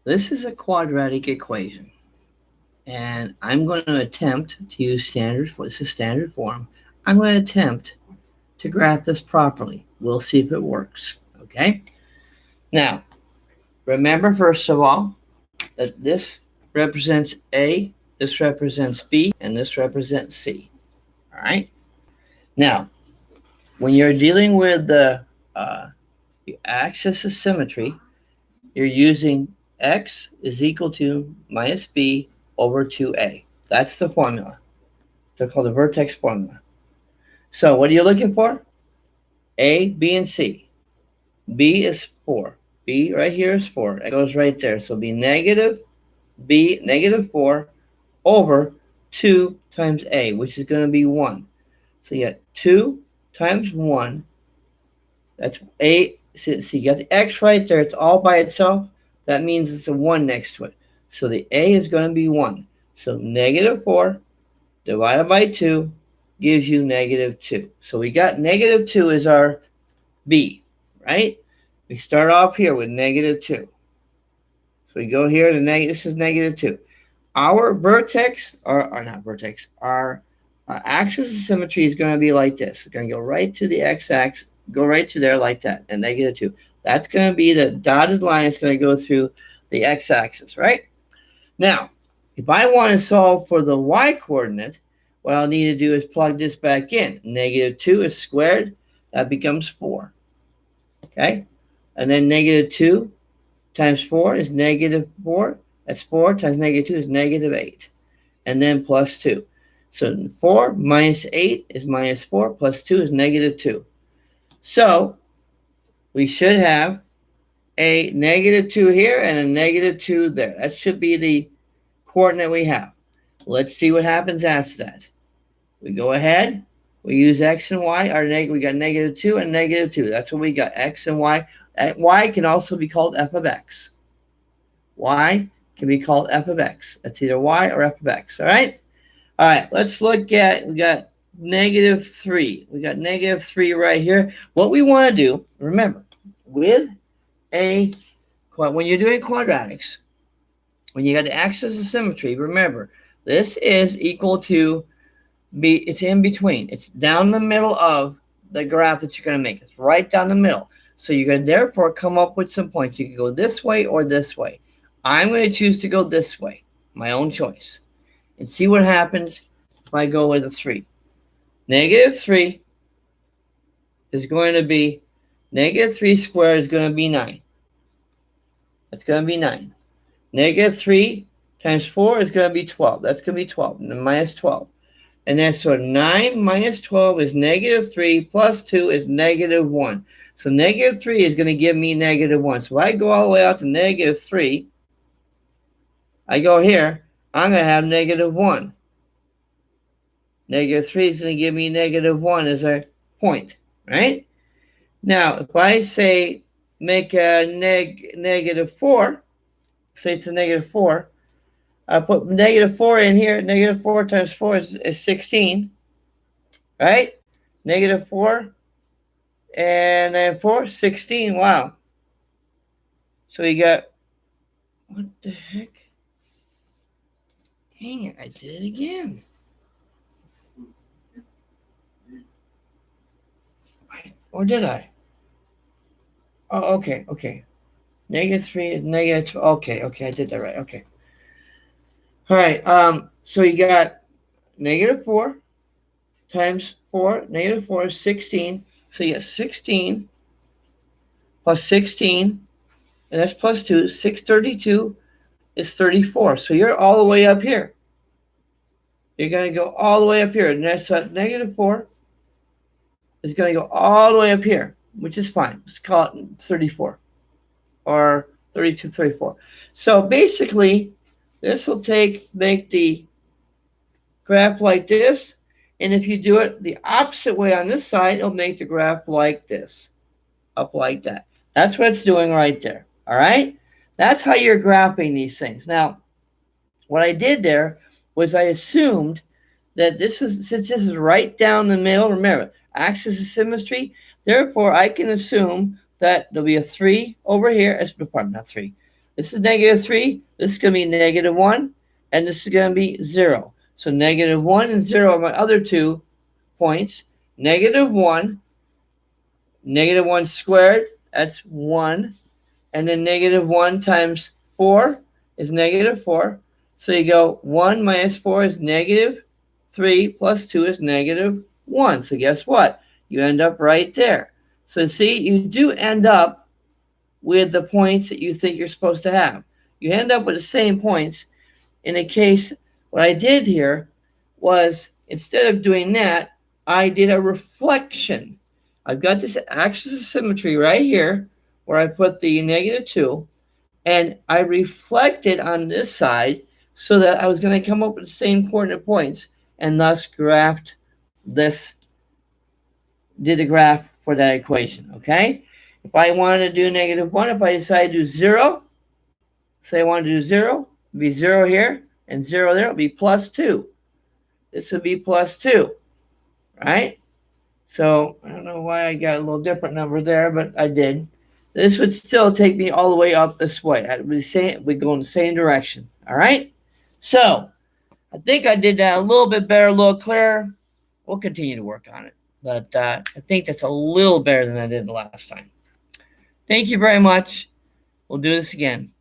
This is a quadratic equation, and I'm going to attempt to use standard. This is standard form. I'm going to attempt to graph this properly. We'll see if it works. Okay. Now, remember first of all that this represents A, this represents B, and this represents C. All right. Now, when you're dealing with the axis of symmetry, you're using x is equal to minus b over 2a. That's the formula. They're called the vertex formula. So what are you looking for? A, B, and C. B is 4. B right here is 4. It goes right there. So it'll be negative B, negative 4 over 2 times A, which is going to be 1. So you got 2 times 1. That's A. See, you got the x right there. It's all by itself. That means it's a 1 next to it. So the A is going to be 1. So negative 4 divided by 2 gives you negative 2. So we got negative 2 is our B, right? We start off here with negative 2. So we go here to this is negative 2. Our vertex, or not vertex, our axis of symmetry is going to be like this. It's going to go right to the x-axis, go right to there like that, at negative 2. That's going to be the dotted line. It's going to go through the x-axis, right? Now, if I want to solve for the y-coordinate, what I'll need to do is plug this back in. Negative 2 is squared. That becomes 4. Okay? And then negative 2 times 4 is negative 4. That's 4 times negative 2 is negative 8. And then plus 2. So 4 minus 8 is minus 4. Plus 2 is negative 2. So we should have a negative 2 here and a negative 2 there. That should be the coordinate we have. Let's see what happens after that. We go ahead. We use x and y. We got negative 2 and negative 2. That's what we got, x and y. Y can also be called f of x. Y can be called f of x. That's either y or f of x, all right? All right, let's look at, we got negative 3. We got negative 3 right here. What we want to do, remember, with when you're doing quadratics, when you got the axis of symmetry, remember, this is equal to B, it's in between. It's down the middle of the graph that you're going to make. It's right down the middle. So you can therefore come up with some points. You can go this way or this way. I'm going to choose to go this way, my own choice, and see what happens if I go with a 3. Negative 3 is going to be, negative 3 squared is going to be 9. That's going to be 9. Negative 3 times 4 is going to be 12. That's going to be 12, and then minus 12. And then so 9 minus 12 is negative 3, plus 2 is negative 1. So negative 3 is going to give me negative 1. So if I go all the way out to negative 3, I go here, I'm going to have negative 1. Negative 3 is going to give me negative 1 as a point, right? Now, if I say make a negative 4, say it's a negative 4, I put negative 4 in here. Negative 4 times 4 is 16, right? Negative 4 and then 4, 16. Wow. So you got, what the heck? Dang it, I did it again. Or did I? Oh, okay. Negative 3 is negative 2. Okay, I did that right. Okay. All right, so you got negative 4 times 4. Negative 4 is 16. So you got 16 plus 16, and that's plus 2. 632 is 34. So you're all the way up here. You're going to go all the way up here. And that's negative 4 is going to go all the way up here, which is fine. Let's call it 34 or 32, 34. So basically, this will make the graph like this. And if you do it the opposite way on this side, it'll make the graph like this, up like that. That's what it's doing right there. All right? That's how you're graphing these things. Now, what I did there was I assumed that since this is right down the middle, remember, axis of symmetry, therefore I can assume that there'll be a 3 over here, not 3, This is negative 3. This is going to be negative 1. And this is going to be 0. So negative 1 and 0 are my other 2 points. Negative 1, negative 1 squared, that's 1. And then negative 1 times 4 is negative 4. So you go 1 minus 4 is negative 3 plus 2 is negative 1. So guess what? You end up right there. So see, you do end up with the points that you think you're supposed to have. You end up with the same points. In a case, what I did here was, instead of doing that, I did a reflection. I've got this axis of symmetry right here where I put the negative 2, and I reflected on this side so that I was going to come up with the same coordinate points, and thus graphed this, did a graph for that equation, okay? If I wanted to do negative 1, if I decide to do 0, say I want to do 0, it'd be 0 here, and 0 there, it'll be plus 2. This would be plus 2, right? So I don't know why I got a little different number there, but I did. This would still take me all the way up this way. We'd go in the same direction, all right? So I think I did that a little bit better, a little clearer. We'll continue to work on it. But I think that's a little better than I did the last time. Thank you very much. We'll do this again.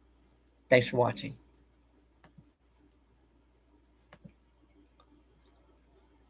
Thanks for watching.